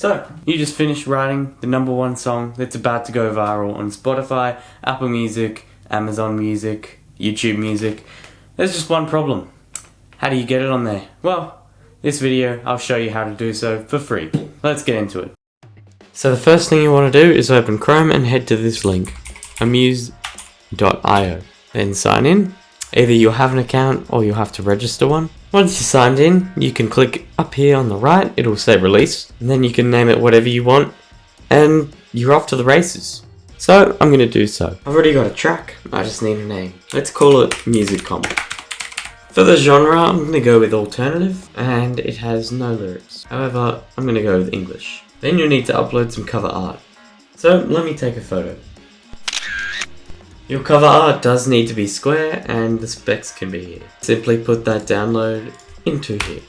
So, you just finished writing the #1 song that's about to go viral on Spotify, Apple Music, Amazon Music, YouTube Music. There's just one problem. How do you get it on there? Well, this video I'll show you how to do so for free. Let's get into it. So the first thing you want to do is open Chrome and head to this link, amuse.io. Then sign in. Either you'll have an account or you'll have to register one. Once you're signed in, you can click up here on the right, it'll say release, and then you can name it whatever you want, and you're off to the races. So I'm going to do so. I've already got a track, I just need a name. Let's call it Music Comp. For the genre, I'm going to go with alternative, and it has no lyrics. However, I'm going to go with English. Then you'll need to upload some cover art. So let me take a photo. Your cover art does need to be square and the specs can be here. Simply put that download into here.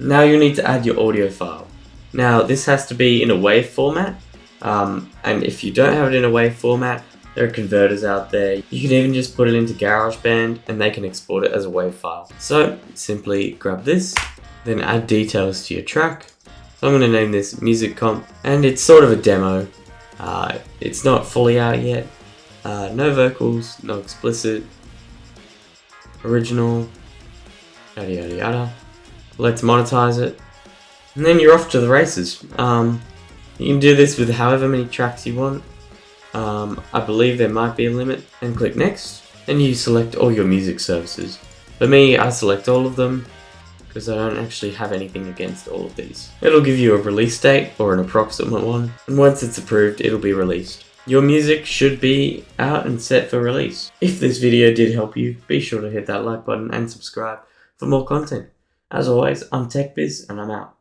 Now you'll need to add your audio file. Now this has to be in a WAV format, and if you don't have it in a WAV format, there are converters out there. You can even just put it into GarageBand and they can export it as a WAV file. So simply grab this, then add details to your track. So I'm going to name this Music Comp, and it's sort of a demo. It's not fully out yet. No vocals, no explicit, original, yada yada yada. Let's monetize it, and then you're off to the races. You can do this with however many tracks you want. I believe there might be a limit, and click next. Then you select all your music services. For me, I select all of them because I don't actually have anything against all of these. It'll give you a release date or an approximate one, and once it's approved, it'll be released. Your music should be out and set for release. If this video did help you, be sure to hit that like button and subscribe for more content. As always, I'm Techbiz and I'm out.